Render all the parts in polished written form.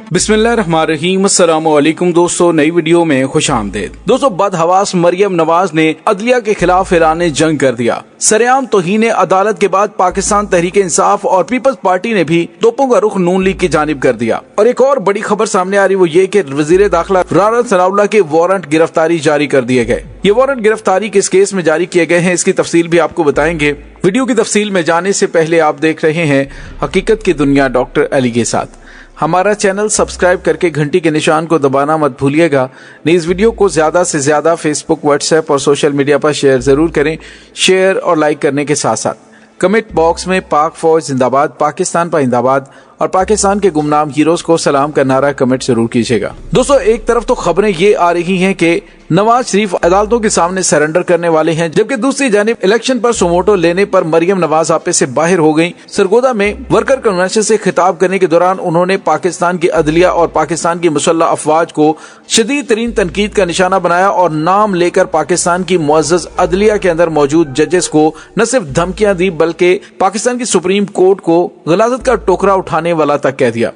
बिस्मिल्लाहिर्रहमानिर्रहीम। अस्सलामु अलैकुम दोस्तों, नई वीडियो में खुश आमदीद। दोस्तों, बदहवास मरियम नवाज ने अदलिया के खिलाफ ऐलान जंग कर दिया। सरेआम तौहीन अदालत के बाद पाकिस्तान तहरीक इंसाफ और पीपल्स पार्टी ने भी तोपों का रुख नून लीग की जानिब कर दिया। और एक और बड़ी खबर सामने आ रही वो ये कि वजीर दाखिला राना सनाउल्लाह के वारंट गिरफ्तारी जारी कर दिए गए। ये वारंट गिरफ्तारी किस केस में जारी किए गए हैं, इसकी तफसील भी आपको बताएंगे। वीडियो की तफसील में जाने से पहले आप देख रहे हैं हकीकत की दुनिया डॉक्टर अली के साथ। हमारा चैनल सब्सक्राइब करके घंटी के निशान को दबाना मत भूलिएगा। इस वीडियो को ज्यादा से ज्यादा फेसबुक, व्हाट्सएप और सोशल मीडिया पर शेयर जरूर करें। शेयर और लाइक करने के साथ साथ कमेंट बॉक्स में पाक फौज जिंदाबाद, पाकिस्तान पाइंदाबाद और पाकिस्तान के गुमनाम हीरोज को सलाम का नारा कमेंट जरूर कीजिएगा। दोस्तों, एक तरफ तो खबरें ये आ रही हैं कि नवाज शरीफ अदालतों के सामने सरेंडर करने वाले हैं, जबकि दूसरी जानिब इलेक्शन पर सुमोटो लेने पर मरियम नवाज आपे से बाहर हो गयी। सरगोदा में वर्कर कन्वेंशन से खिताब करने के दौरान उन्होंने पाकिस्तान की अदलिया और पाकिस्तान की मुसल्लह अफवाज को शदीद तरीन तनकीद का निशाना बनाया और नाम लेकर पाकिस्तान की मुअज़्ज़ज़ अदलिया के अंदर मौजूद जजेस को न सिर्फ धमकियां दी बल्कि पाकिस्तान की सुप्रीम कोर्ट को गलाजत का टोकरा उठाने वाला तक कह दिया।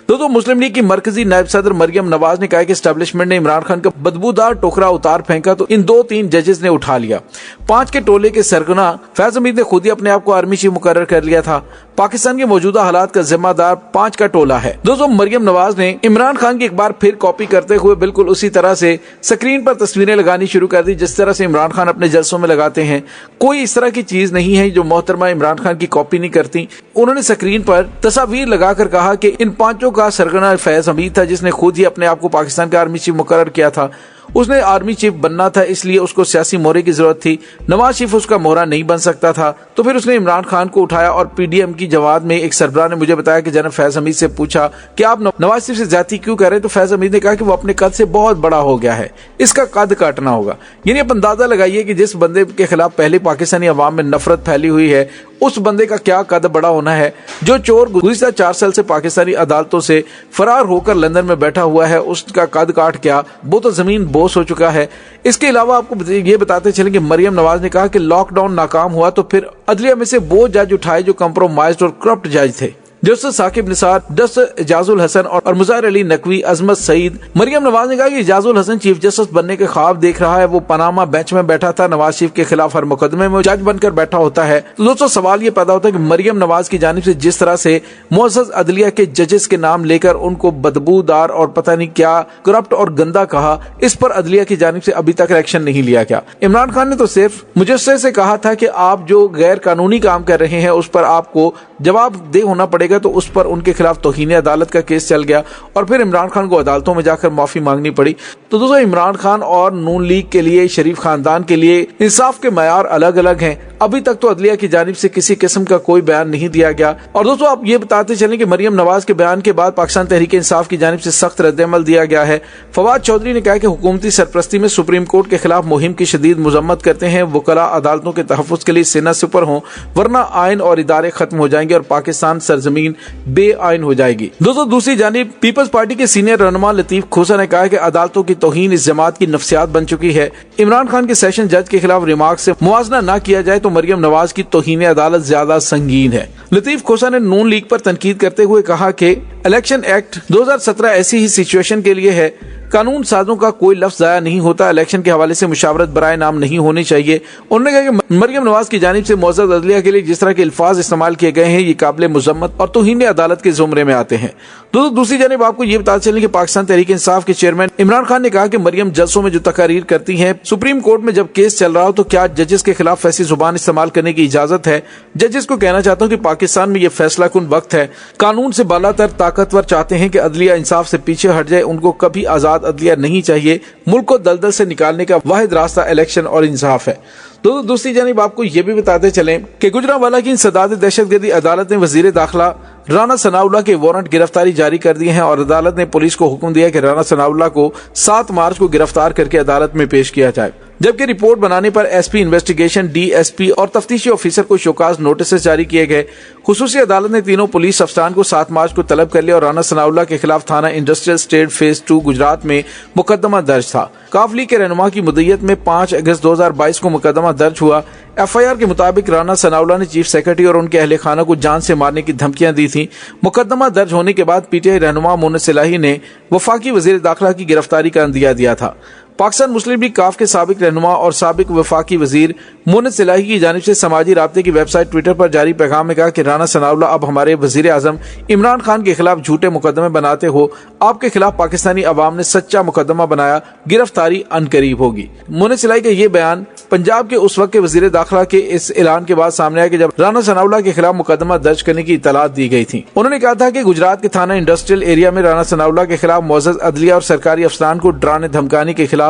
दोस्तों, मुस्लिम लीग की मरकजी नायब सदर मरियम नवाज ने कहा कि एस्टेब्लिशमेंट ने इमरान खान का बदबूदार टोकरा उतार फेंका तो इन 2-3 जजेस ने उठा लिया। 5 के टोले के सरगना फैज हमीद ने खुद ही अपने आप को आर्मी चीफ मुकर्रर कर लिया था। पाकिस्तान के मौजूदा हालात का जिम्मेदार 5 का टोला है। दोस्तों, मरियम नवाज ने इमरान खान की एक बार फिर कॉपी करते हुए बिल्कुल उसी तरह से स्क्रीन पर तस्वीरें लगानी शुरू कर दी जिस तरह से इमरान खान अपने जलसों में लगाते हैं। कोई इस तरह की चीज नहीं है जो मोहतरमा इमरान खान की कॉपी नहीं करती। उन्होंने स्क्रीन पर तस्वीर लगाकर कहा कि इन 5 का सरगना फैज हमीद था, जिसने खुद ही अपने आप को पाकिस्तान का आर्मी चीफ मुकर्रर किया था। उसने आर्मी चीफ बनना था, इसलिए उसको सियासी मोहरे की जरूरत थी। नवाज शरीफ उसका मोहरा नहीं बन सकता था, तो फिर उसने इमरान खान को उठाया। और पीडीएम की जवाब में एक सरबराह ने मुझे बताया कि जनाब फैज हमीद से पूछा कि आप नवाज शरीफ से ज्यादती क्यों कर रहे हैं, तो फैज हमीद ने कहा कि वो अपने कद से बहुत बड़ा हो गया है, इसका कद काटना होगा। यानी आप अंदाजा लगाइए कि जिस बंदे के खिलाफ पहले पाकिस्तानी अवाम में नफरत फैली हुई है, उस बंदे का क्या कद बड़ा होना है। जो चोर गुज़िश्ता 4 साल से पाकिस्तानी अदालतों से फरार होकर लंदन में बैठा हुआ है, उसका कद काट क्या, वो तो जमीन बोस हो चुका है। इसके अलावा आपको ये बताते चलें कि मरियम नवाज ने कहा कि लॉकडाउन नाकाम हुआ तो फिर अदलिया में से वो जज उठाए जो कंप्रोमाइज्ड और करप्ट जज थे। जस्टिस साकिब निसार, जस्टिस एजाजुल हसन और मुज़ाहिर अली नकवी, अजमत सईद। मरियम नवाज ने कहा कि एजाजुल हसन चीफ जस्टिस बनने के ख्वाब देख रहा है। वो पनामा बेंच में बैठा था, नवाज शरीफ के खिलाफ हर मुकदमे में जज बनकर बैठा होता है। तो दोस्तों, सवाल ये पैदा होता है कि मरियम नवाज की जानिब से जिस तरह से मुअज़्ज़ज़ अदलिया के जजेस के नाम लेकर उनको बदबूदार और पता नहीं क्या करप्ट और गंदा कहा, इस पर अदलिया की जानिब से अभी तक एक्शन नहीं लिया गया। इमरान खान ने तो सिर्फ मुजस्से से कहा था कि आप जो गैर कानूनी काम कर रहे हैं उस पर आपको जवाबदेह होना पड़ेगा, तो उस पर उनके खिलाफ तौहीन अदालत का केस चल गया और फिर इमरान खान को अदालतों में जाकर माफी मांगनी पड़ी। तो दोस्तों, इमरान खान और नून लीग के लिए, शरीफ खानदान के लिए इंसाफ के मयार अलग अलग हैं। अभी तक तो अदलिया की जानिब से किसी किस्म का कोई बयान नहीं दिया गया। और दोस्तों, आप ये बताते चलें कि मरियम नवाज के बयान के बाद पाकिस्तान तहरीक इंसाफ की जानिब से सख्त रद्द-ए-अमल दिया गया है। फवाद चौधरी ने कहा कि हुकूमती सरपरस्ती में सुप्रीम कोर्ट के खिलाफ मुहिम की शदीद मजम्मत करते हैं। वकला अदालतों के तहफ़्फ़ुज़ के लिए सीना सुपर हों, वरना आइन और इदारे खत्म हो जाएंगे और पाकिस्तान सरजमीन बेआइन हो जाएगी। दोस्तों, दूसरी जानिब पीपल्स पार्टी के सीनियर रहनुमा लतीफ खोसा ने कहा कि अदालतों की तौहीन इस जमात की नफ्सियात बन चुकी है। इमरान खान के सेशन जज के खिलाफ रिमार्क से मुआवजा न किया जाए तो मरियम नवाज की तौहीन अदालत ज्यादा संगीन है। लतीफ खोसा ने नून लीग पर तनकीद करते हुए कहा कि इलेक्शन एक्ट 2017 ऐसी ही सिचुएशन के लिए है। कानून साजों का कोई लफ्ज जाया नहीं होता। इलेक्शन के हवाले से मुशावरत बराए नाम नहीं होनी चाहिए। उन्होंने कहा कि मरियम नवाज की जानिब से मुअज़्ज़ज़ अदलिया के लिए जिस तरह के अल्फाज इस्तेमाल किए गए हैं, ये काबिल मुज़म्मत और तौहीन अदालत के जुमरे में आते हैं। दोस्तों, दूसरी जानिब आपको ये बताते चलें कि पाकिस्तान तहरीक इंसाफ के चेयरमैन इमरान खान ने कहा कि मरियम जलसों में जो तकारीर करती हैं, सुप्रीम कोर्ट में जब केस चल रहा हो तो क्या जजेस के खिलाफ ऐसी जुबान इस्तेमाल करने की इजाजत है। जजेस को कहना चाहता हूँ कि पाकिस्तान में ये फैसला कुन वक्त है। कानून से बालातर ताकतवर चाहते हैं कि अदलिया इंसाफ से पीछे हट जाए। उनको कभी आजाद अदलिया नहीं चाहिए। मुल्क को दलदल से निकालने का वाहिद रास्ता इलेक्शन और इंसाफ है। तो दूसरी जानिब आपको ये भी बताते चलें कि गुजरांवाला की इंसदाद दहशतगर्दी अदालत ने वजीर दाखिला राना सनाउल्लाह के वारंट गिरफ्तारी जारी कर दिए हैं और अदालत ने पुलिस को हुक्म दिया कि राना सनाउल्लाह को 7 मार्च को गिरफ्तार करके अदालत में पेश किया जाए। जबकि रिपोर्ट बनाने पर एसपी इन्वेस्टिगेशन, डीएसपी और तफ्तीशी ऑफिसर को शोकाज नोटिस जारी किए गए। खुसूसी अदालत ने तीनों पुलिस अफसरान को 7 मार्च को तलब कर लिया और राना सनाउल्लाह के खिलाफ थाना इंडस्ट्रियल स्टेट फेज 2 गुजरात में मुकदमा दर्ज था। काफ लीग के रहनुमा की मुद्दत में 5 अगस्त 2022 को मुकदमा दर्ज हुआ। एफआईआर के मुताबिक राना सनाउल्लाह ने चीफ सेक्रेटरी और उनके अहले खाना को जान से मारने की धमकियां दी थी। मुकदमा दर्ज होने के बाद पीटीआई रहनुमा मोहन सिलाही ने वफाकी वजीर दाखिला की गिरफ्तारी का अंदिया दिया था। पाकिस्तान मुस्लिम लीग काफ के साबिक रहनुमा और साबिक वफाकी वजीर मोहन सिलाही की जानिब से समाजी राब्ते की वेबसाइट ट्विटर पर जारी पैगाम में कहा कि राना सनाउल्लाह अब हमारे वजीर आजम इमरान खान के खिलाफ झूठे मुकदमे बनाते हो। आपके खिलाफ पाकिस्तानी अवाम ने सच्चा मुकदमा बनाया, गिरफ्तारी अनकरीब होगी। मोहन सिलाही का ये बयान पंजाब के उस वक्त के वजीर दाखिला के इस ऐलान के बाद सामने आया कि जब राना सनाउल्लाह के खिलाफ मुकदमा दर्ज करने की इतलात दी गई थी। उन्होंने कहा था कि गुजरात के थाना इंडस्ट्रियल एरिया में राना सनाउल्लाह के खिलाफ मौजूद अदलिया और सरकारी अफसरान को डराने धमकाने के खिलाफ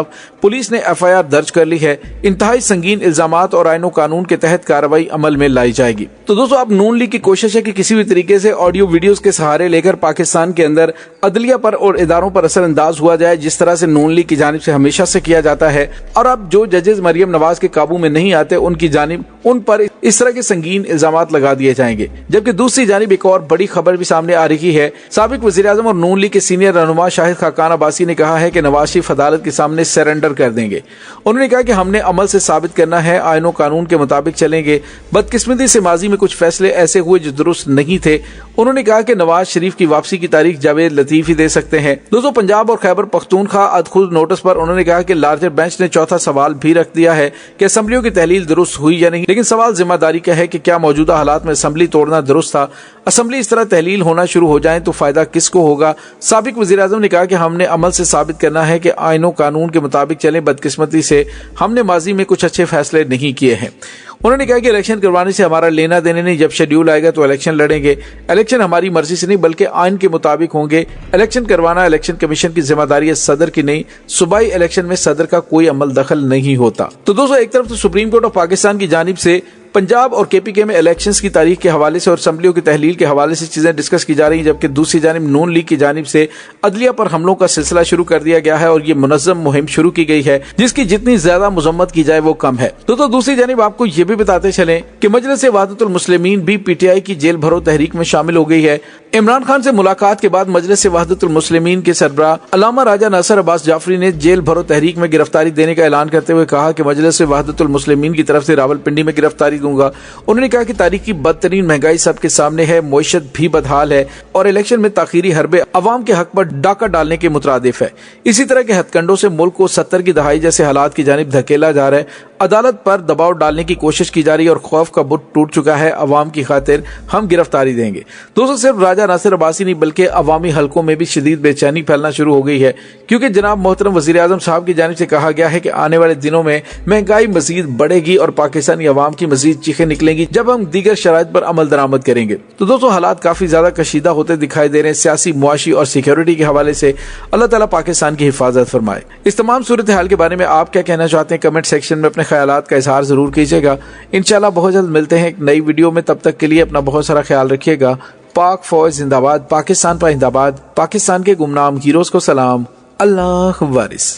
पुलिस ने एफआईआर दर्ज कर ली है। इंतहाई संगीन इल्जामात और आईनो कानून के तहत कार्रवाई अमल में लाई जाएगी। तो दोस्तों, अब नून लीग की कोशिश है कि किसी भी तरीके से ऑडियो वीडियोस के सहारे लेकर पाकिस्तान के अंदर अदलिया पर और इदारों पर असरअंदाज हुआ जाए, जिस तरह से नून लीग की जानिब से हमेशा से किया जाता है। और अब जो जजेस मरियम नवाज के काबू में नहीं आते, उनकी जानिब उन पर इस तरह के संगीन इल्जामात लगा दिए जाएंगे। जबकि दूसरी जानिब एक और बड़ी खबर भी सामने आ रही है। साबिक वजीर आजम और नून लीग के सीनियर रहनुमा शाहिद खाकान अब्बासी ने कहा है कि नवाज शरीफ अदालत के सामने सरेंडर कर देंगे। उन्होंने कहा कि हमने अमल से साबित करना है, आईनो कानून के मुताबिक चलेंगे। बदकिस्मती से माजी में कुछ फैसले ऐसे हुए जो दुरुस्त नहीं थे। उन्होंने कहा कि नवाज शरीफ की वापसी की तारीख जावेद लतीफ ही दे सकते हैं। दोस्तों, पंजाब और खैबर पख्तूनख्वा अदखुद नोटिस पर उन्होंने कहा कि लार्जर बेंच ने चौथा सवाल भी रख दिया है कि असेंबलियों की तहलील दुरुस्त हुई या नहीं। लेकिन सवाल जिम्मेदारी का है कि क्या मौजूदा हालात में असेंबली तोड़ना दुरुस्त था? असेंबली इस तरह तहलील होना शुरू हो जाए तो फायदा किसको होगा? साबिक वजीर आजम ने कहा कि हमने अमल से साबित करना है कि आईनो कानून के मुताबिक चले। बदकिस्मती से हमने माजी में कुछ अच्छे फैसले नहीं किए हैं। उन्होंने कहा कि इलेक्शन करवाने से हमारा लेना देने नहीं। जब शेड्यूल आएगा तो इलेक्शन लड़ेंगे। इलेक्शन हमारी मर्जी से नहीं बल्कि आइन के मुताबिक होंगे। इलेक्शन करवाना इलेक्शन कमीशन की जिम्मेदारी है, सदर की नहीं। सूबाई इलेक्शन में सदर का कोई अमल दखल नहीं होता। तो दोस्तों, एक तरफ तो सुप्रीम कोर्ट ऑफ पाकिस्तान की जानिब से पंजाब और केपीके में इलेक्शंस की तारीख के हवाले से और असेंबलियों की तहलील के हवाले से चीजें डिस्कस की जा रही हैं, जबकि दूसरी जानिब नून लीग की जानिब से अदलिया पर हमलों का सिलसिला शुरू कर दिया गया है और ये मुनज़्ज़म मुहिम शुरू की गई है, जिसकी जितनी ज्यादा मजम्मत की जाए वो कम है। तो दूसरी जानिब आपको ये भी बताते चलें कि मजलिस वहदतुल मुस्लिमीन भी पीटीआई की जेल भरो तहरीक में शामिल हो गई है। इमरान खान से मुलाकात के बाद मजलिस वहदतुल मुस्लिमीन के सरबराह अल्लामा राजा नासिर अब्बास जाफरी ने जेल भरो तहरीक में गिरफ्तारी देने का ऐलान करते हुए कहा कि मजलिस वहदतुल मुस्लिमीन की तरफ से रावलपिंडी में गिरफ्तारी दूंगा। उन्होंने कहा कि तारीख की बदतरीन महंगाई सबके सामने है, मईशत भी बदहाल है और इलेक्शन में ताखीरी हरबे अवाम के हक पर डाका डालने के मुतरादिफ है। इसी तरह के हथकंडों से मुल्क को 70 की दहाई जैसे हालात की जानिब धकेला जा रहा है। अदालत पर दबाव डालने की कोशिश की जा रही है और खौफ का बुत टूट चुका है। अवाम की खातिर हम गिरफ्तारी देंगे। दोस्तों, सिर्फ राजा नासिर अब्बासी नहीं बल्कि अवामी हलकों में भी शदीद बेचैनी फैलना शुरू हो गई है, क्योंकि जनाब मोहतरम वजीर आजम साहब की जानिब से कहा गया है कि आने वाले दिनों में महंगाई मजीद बढ़ेगी और पाकिस्तानी अवाम की मजीद चीखें निकलेंगी जब हम दीगर शराइत पर अमल दरामद करेंगे। तो दोस्तों, हालात काफी ज्यादा कशीदा होते दिखाई दे रहे हैं सियासी, मुआशी और सिक्योरिटी के हवाले से। अल्लाह ताला पाकिस्तान की हिफाजत फरमाए। इस तमाम सूरत हाल के बारे में आप क्या कहना चाहते हैं? कमेंट सेक्शन में अपने ख्यालात का इजहार जरूर कीजिएगा। इंशाल्लाह बहुत जल्द मिलते हैं एक नई वीडियो में। तब तक के लिए अपना बहुत सारा ख्याल रखिएगा। पाक फौज जिंदाबाद, पाकिस्तान पर जिंदाबाद, पाकिस्तान के गुमनाम हीरोज को सलाम। अल्लाह वारिस।